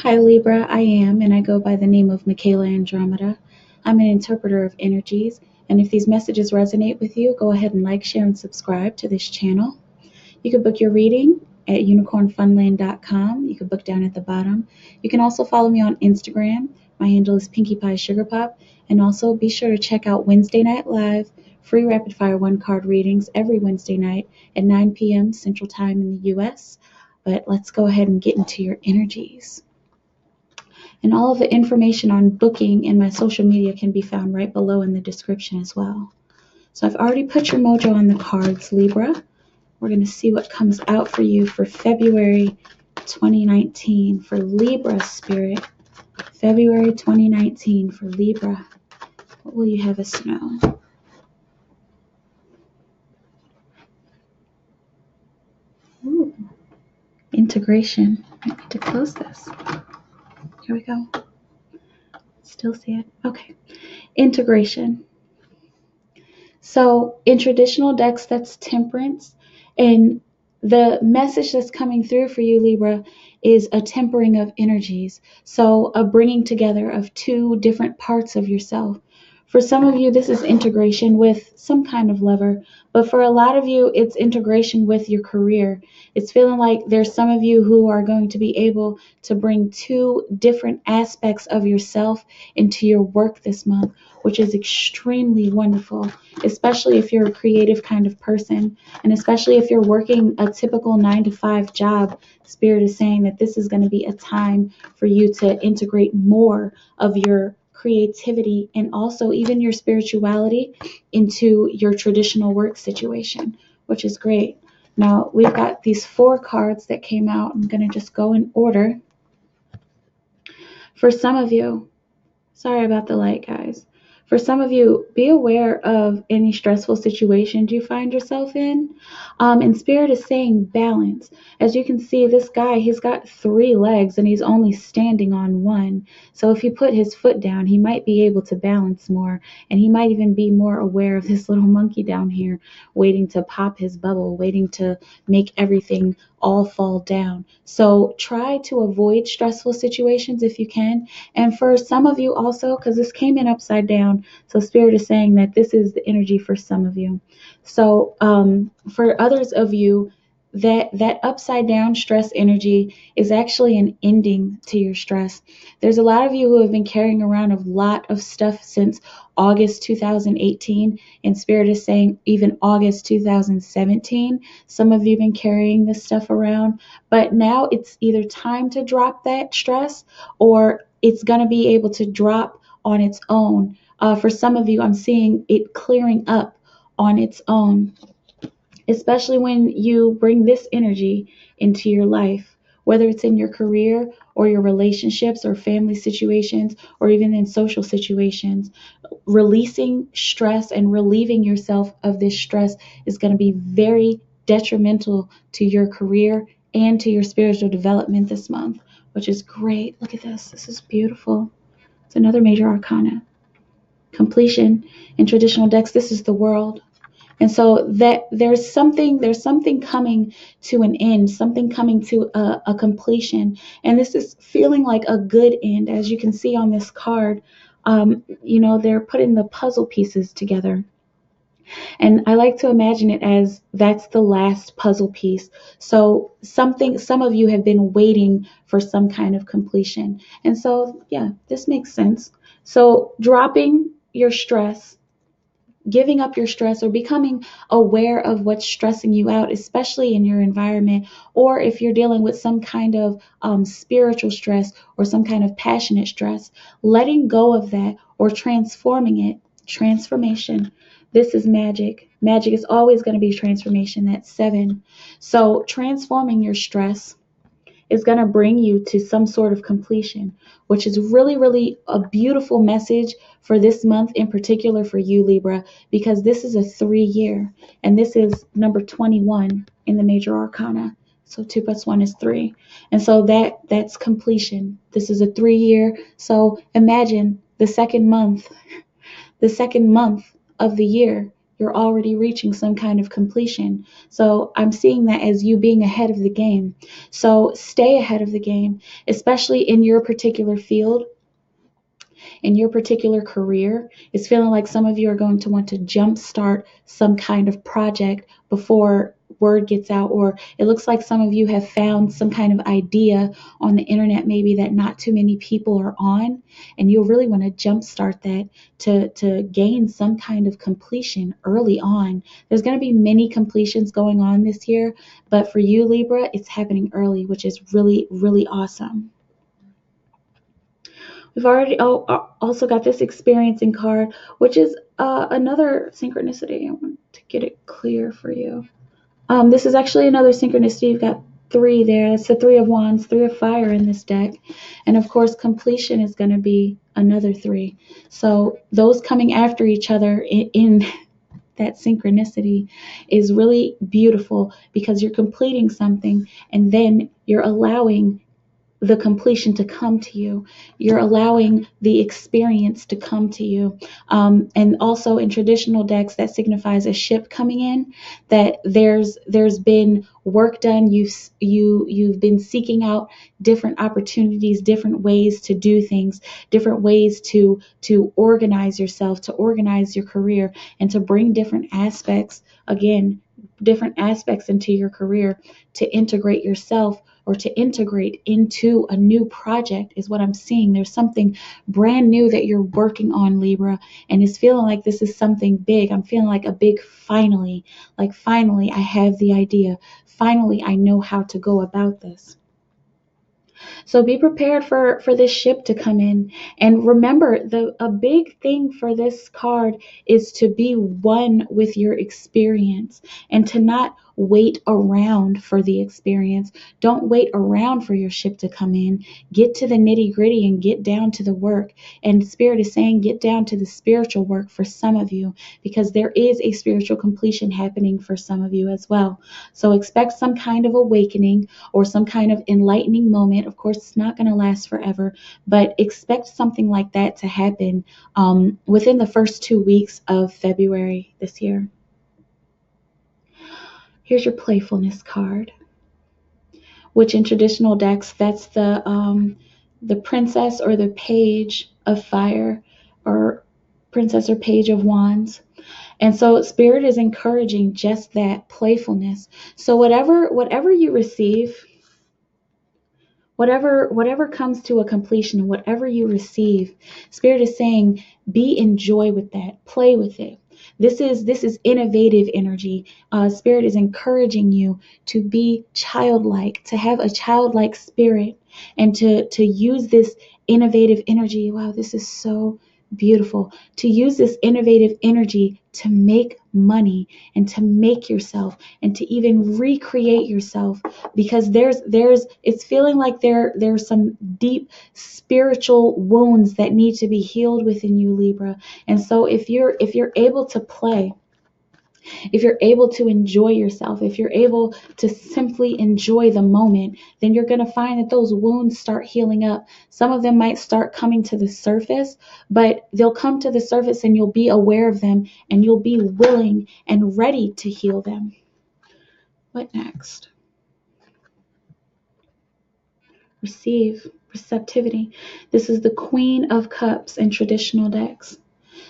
Hi Libra, and I go by the name of MikaelaAndromeda. I'm an interpreter of energies, and if these messages resonate with you, go ahead and like, share, and subscribe to this channel. You can book your reading at unicornfunland.com. You can book down at the bottom. You can also follow me on Instagram. My handle is Pinkie Pie Sugar Pop, and also be sure to check out Wednesday Night Live, free rapid fire one card readings every Wednesday night at 9 p.m. Central Time in the US. But let's go ahead and get into your energies. And all of the information on booking in my social media can be found right below in the description as well. So I've already put your mojo on the cards, Libra. We're going to see what comes out for you for February 2019 for Libra Spirit. February 2019 for Libra. What will you have us know? Ooh, integration. I need to close this. Here we go. Still see it? Okay. Integration. So in traditional decks, that's temperance. And the message that's coming through for you, Libra, is a tempering of energies. So a bringing together of two different parts of yourself. For some of you, this is integration with some kind of lover, but for a lot of you, it's integration with your career. It's feeling like there's some of you who are going to be able to bring two different aspects of yourself into your work this month, which is extremely wonderful, especially if you're a creative kind of person, and especially if you're working a typical 9-to-5 job. Spirit is saying that this is going to be a time for you to integrate more of your creativity and also even your spirituality into your traditional work situation, which is great. Now, we've got these 4 cards that came out. I'm going to just go in order. For some of you, sorry about the light, guys. For some of you, be aware of any stressful situations you find yourself in. And Spirit is saying balance. As you can see, this guy, he's got 3 legs and he's only standing on one. So if he put his foot down, he might be able to balance more. And he might even be more aware of this little monkey down here waiting to pop his bubble, waiting to make everything all fall down. So try to avoid stressful situations if you can. And for some of you also, because this came in upside down, so Spirit is saying that this is the energy for some of you. So for others of you, that upside down stress energy is actually an ending to your stress. There's a lot of you who have been carrying around a lot of stuff since August 2018, and Spirit is saying even August 2017. Some of you have been carrying this stuff around, but now it's either time to drop that stress or it's going to be able to drop on its own. For some of you, I'm seeing it clearing up on its own, especially when you bring this energy into your life, whether it's in your career or your relationships or family situations or even in social situations. Releasing stress and relieving yourself of this stress is going to be very detrimental to your career and to your spiritual development this month, which is great. Look at this. This is beautiful. It's another major arcana. Completion. In traditional decks, this is the World. And so that there's something coming to an end, something coming to a completion. And this is feeling like a good end. As you can see on this card, they're putting the puzzle pieces together. And I like to imagine it as that's the last puzzle piece. So some of you have been waiting for some kind of completion. And so, yeah, this makes sense. So dropping your stress, giving up your stress, or becoming aware of what's stressing you out, especially in your environment, or if you're dealing with some kind of spiritual stress or some kind of passionate stress, letting go of that or transforming it. Transformation. This is magic. Magic is always going to be transformation. That's 7. So transforming your stress is going to bring you to some sort of completion, which is really, really a beautiful message for this month, in particular for you, Libra, because this is a 3-year, and this is number 21 in the major arcana. So 2 + 1 is 3. And so that's completion. This is a 3-year. So imagine the second month of the year You're already reaching some kind of completion. So I'm seeing that as you being ahead of the game. So stay ahead of the game, especially in your particular field, in your particular career. It's feeling like some of you are going to want to jumpstart some kind of project before word gets out, or it looks like some of you have found some kind of idea on the internet maybe that not too many people are on, and you'll really want to jumpstart that to gain some kind of completion early on. There's going to be many completions going on this year, but for you, Libra, it's happening early, which is really, really awesome. We've already also got this experiencing card, which is another synchronicity. I want to get it clear for you. This is actually another synchronicity. You've got 3 there. That's the 3 of Wands, 3 of Fire in this deck. And of course, completion is going to be another 3. So those coming after each other in that synchronicity is really beautiful, because you're completing something and then you're allowing the completion to come to you. You're allowing the experience to come to you. And also in traditional decks, that signifies a ship coming in, that there's been work done. You've been seeking out different opportunities, different ways to do things, different ways to organize yourself, to organize your career, and to bring different aspects, again, different aspects into your career, to integrate yourself, or to integrate into a new project is what I'm seeing. There's something brand new that you're working on, Libra, and it's feeling like this is something big. I'm feeling like a big finally, like finally I have the idea. Finally, I know how to go about this. So be prepared for this ship to come in. And remember, a big thing for this card is to be one with your experience and to not wait around for the experience. Don't wait around for your ship to come in. Get to the nitty gritty and get down to the work. And Spirit is saying get down to the spiritual work for some of you, because there is a spiritual completion happening for some of you as well. So expect some kind of awakening or some kind of enlightening moment. Of course, it's not going to last forever, but expect something like that to happen within the first 2 weeks of February this year. Here's your Playfulness card, which in traditional decks, that's the Princess or the Page of Fire, or Princess or Page of Wands. And so Spirit is encouraging just that, playfulness. So whatever you receive, whatever comes to a completion, whatever you receive, Spirit is saying be in joy with that, play with it. This is innovative energy. Spirit is encouraging you to be childlike, to have a childlike spirit, and to use this innovative energy. Wow, this is so beautiful. To use this innovative energy to make money and to make yourself and to even recreate yourself, because it's feeling like there's some deep spiritual wounds that need to be healed within you, Libra. And so if you're able to play, if you're able to enjoy yourself, if you're able to simply enjoy the moment, then you're going to find that those wounds start healing up. Some of them might start coming to the surface, but they'll come to the surface and you'll be aware of them and you'll be willing and ready to heal them. What next? Receive, receptivity. This is the Queen of Cups in traditional decks.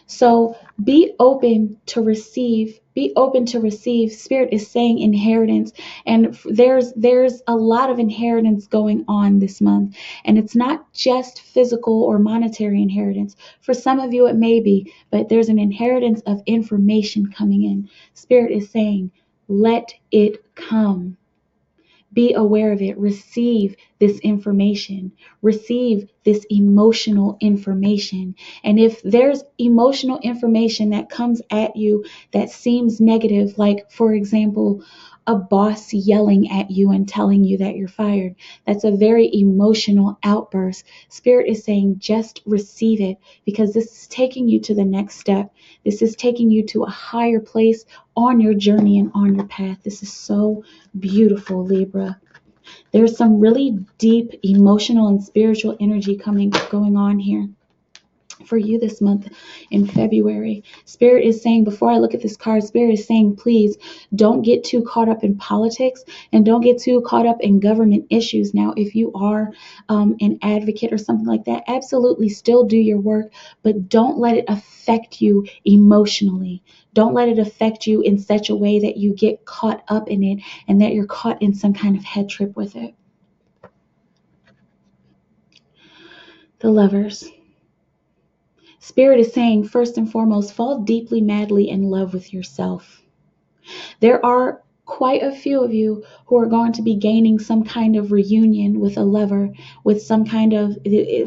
So be open to receive. Be open to receive. Spirit is saying inheritance, and there's a lot of inheritance going on this month, and it's not just physical or monetary inheritance. For some of you it may be, but there's an inheritance of information coming in. Spirit is saying, let it come. Be aware of it. Receive this information. Receive this emotional information. And if there's emotional information that comes at you that seems negative, like, for example, a boss yelling at you and telling you that you're fired, that's a very emotional outburst. Spirit is saying just receive it, because this is taking you to the next step. This is taking you to a higher place on your journey and on your path. This is so beautiful, Libra. There's some really deep emotional and spiritual energy going on here. for you this month in February. Spirit is saying, before I look at this card, Spirit is saying, please don't get too caught up in politics and don't get too caught up in government issues. Now, if you are an advocate or something like that, absolutely still do your work, but don't let it affect you emotionally. Don't let it affect you in such a way that you get caught up in it and that you're caught in some kind of head trip with it. The Lovers. Spirit is saying, first and foremost, fall deeply, madly in love with yourself. There are quite a few of you who are going to be gaining some kind of reunion with a lover, with some kind of,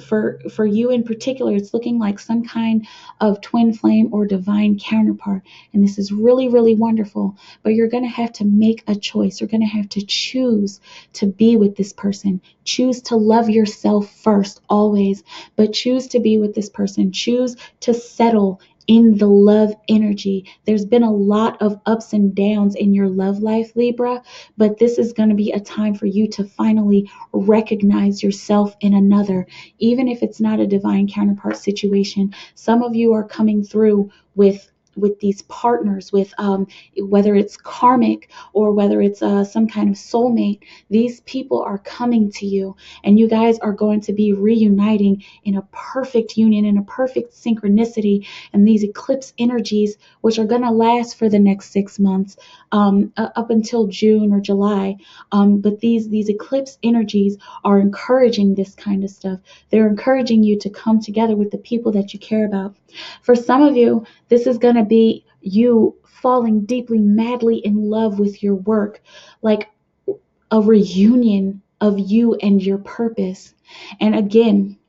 for you in particular, it's looking like some kind of twin flame or divine counterpart. And this is really, really wonderful. But you're going to have to make a choice. You're going to have to choose to be with this person. Choose to love yourself first, always. But choose to be with this person. Choose to settle in the love energy. There's been a lot of ups and downs in your love life, Libra, but this is going to be a time for you to finally recognize yourself in another, even if it's not a divine counterpart situation. Some of you are coming through with these partners, with whether it's karmic or whether it's some kind of soulmate. These people are coming to you, and you guys are going to be reuniting in a perfect union, in a perfect synchronicity. And these eclipse energies, which are going to last for the next 6 months, up until June or July, but these eclipse energies are encouraging this kind of stuff. They're encouraging you to come together with the people that you care about. For some of you, this is going to be you falling deeply, madly in love with your work, like a reunion of you and your purpose. And again,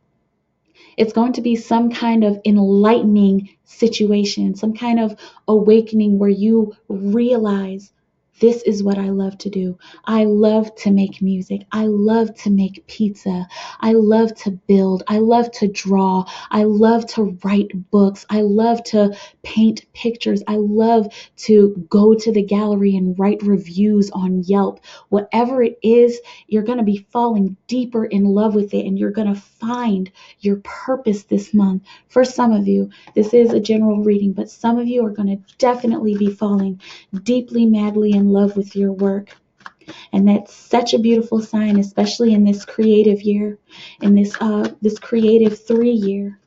it's going to be some kind of enlightening situation, some kind of awakening where you realize, this is what I love to do. I love to make music. I love to make pizza. I love to build. I love to draw. I love to write books. I love to paint pictures. I love to go to the gallery and write reviews on Yelp. Whatever it is, you're going to be falling deeper in love with it, and you're going to find your purpose this month. For some of you, this is a general reading, but some of you are going to definitely be falling deeply, madly in love with your work. And that's such a beautiful sign, especially in this creative year, in this creative 3 year.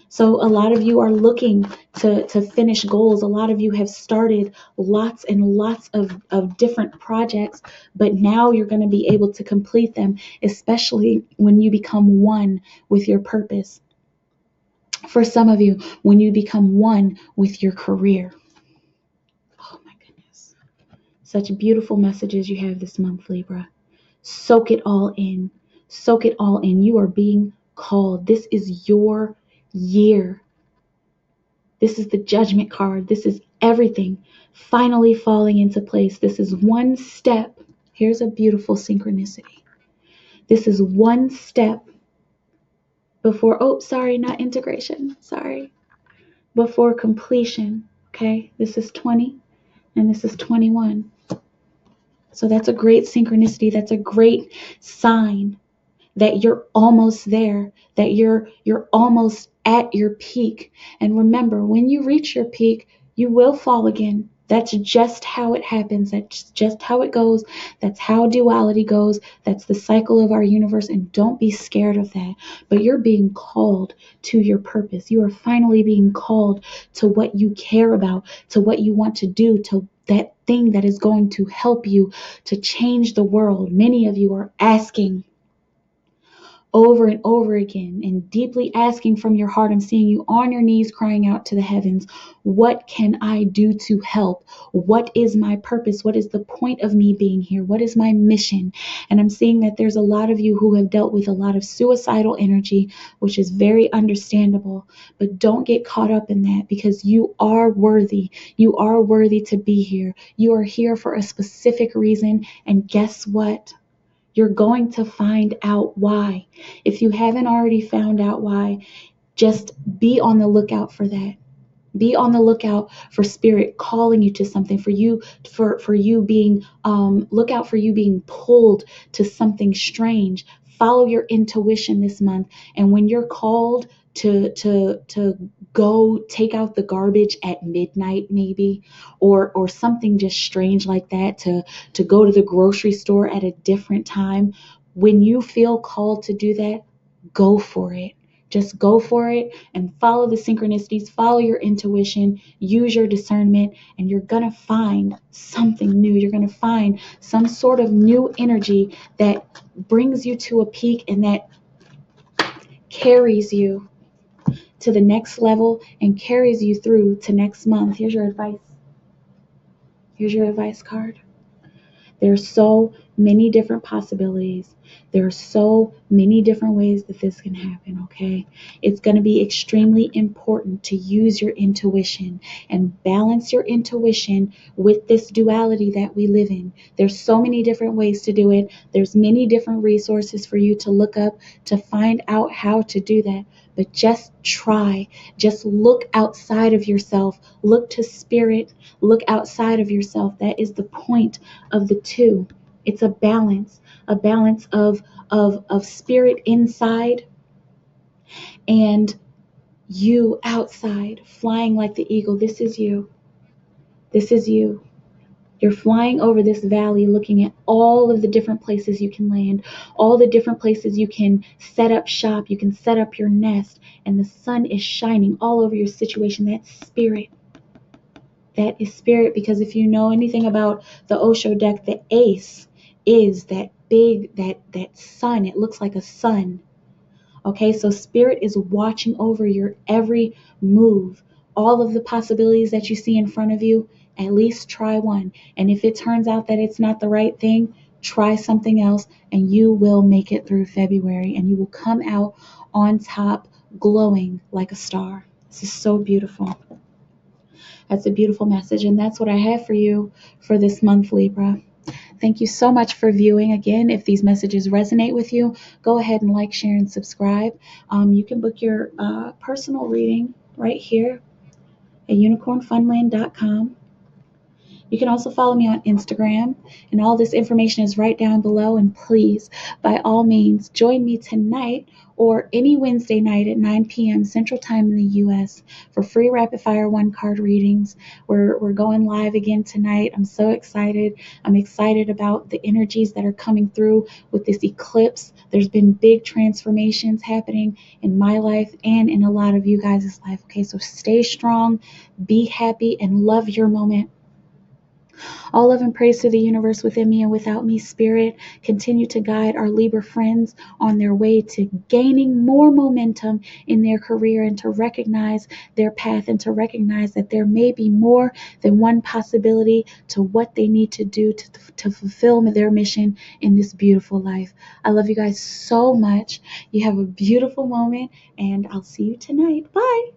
So a lot of you are looking to finish goals. A lot of you have started lots and lots of different projects, but now you're going to be able to complete them, especially when you become one with your purpose. For some of you, when you become one with your career. Oh my goodness. Such beautiful messages you have this month, Libra. Soak it all in. Soak it all in. You are being called. This is your year. This is the Judgment card. This is everything finally falling into place. This is one step. Here's a beautiful synchronicity. This is one step before, not integration. Sorry. Before completion. Okay. This is 20 and this is 21. So that's a great synchronicity. That's a great sign that you're almost there, that you're almost at your peak. And remember, when you reach your peak, you will fall again. That's just how it happens. That's just how it goes. That's how duality goes. That's the cycle of our universe. And don't be scared of that. But you're being called to your purpose. You are finally being called to what you care about, to what you want to do, to that thing that is going to help you to change the world. Many of you are asking over and over again and deeply asking from your heart. I'm seeing you on your knees crying out to the heavens. What can I do to help? What is my purpose? What is the point of me being here? What is my mission? And I'm seeing that there's a lot of you who have dealt with a lot of suicidal energy, which is very understandable. But don't get caught up in that, because you are worthy. You are worthy to be here. You are here for a specific reason. And guess what? You're going to find out why. If you haven't already found out why, just be on the lookout for that. Be on the lookout for Spirit calling you to something, for you being look out for you being pulled to something strange. Follow your intuition this month, and when you're called, to go take out the garbage at midnight maybe, or something just strange like that, to go to the grocery store at a different time. When you feel called to do that, go for it. Just go for it and follow the synchronicities, follow your intuition, use your discernment, and you're going to find something new. You're going to find some sort of new energy that brings you to a peak and that carries you to the next level and carries you through to next month. Here's your advice. Here's your advice card. There's so many different possibilities. There are so many different ways that this can happen, okay? It's going to be extremely important to use your intuition and balance your intuition with this duality that we live in. There's so many different ways to do it. There's many different resources for you to look up to find out how to do that. But just try. Just look outside of yourself. Look to spirit. Look outside of yourself. That is the point of the two. It's a balance of spirit inside and you outside, flying like the eagle. This is you. This is you. You're flying over this valley, looking at all of the different places you can land, all the different places you can set up shop, you can set up your nest, and the sun is shining all over your situation. That's spirit. That is spirit, because if you know anything about the Osho deck, the ace is that big, that sun. It looks like a sun. Okay, so spirit is watching over your every move. All of the possibilities that you see in front of you, at least try one. And if it turns out that it's not the right thing, try something else, and you will make it through February, and you will come out on top glowing like a star. This is so beautiful. That's a beautiful message, and that's what I have for you for this month, Libra. Thank you so much for viewing. Again, if these messages resonate with you, go ahead and like, share, and subscribe. You can book your personal reading right here at unicornfunland.com. You can also follow me on Instagram, and all this information is right down below. And please, by all means, join me tonight or any Wednesday night at 9 p.m. Central Time in the U.S. for free rapid fire one-card readings. We're going live again tonight. I'm so excited. I'm excited about the energies that are coming through with this eclipse. There's been big transformations happening in my life and in a lot of you guys' life. Okay, so stay strong, be happy, and love your moment. All love and praise to the universe within me and without me. Spirit, continue to guide our Libra friends on their way to gaining more momentum in their career, and to recognize their path, and to recognize that there may be more than one possibility to what they need to do to fulfill their mission in this beautiful life. I love you guys so much. You have a beautiful moment, and I'll see you tonight. Bye.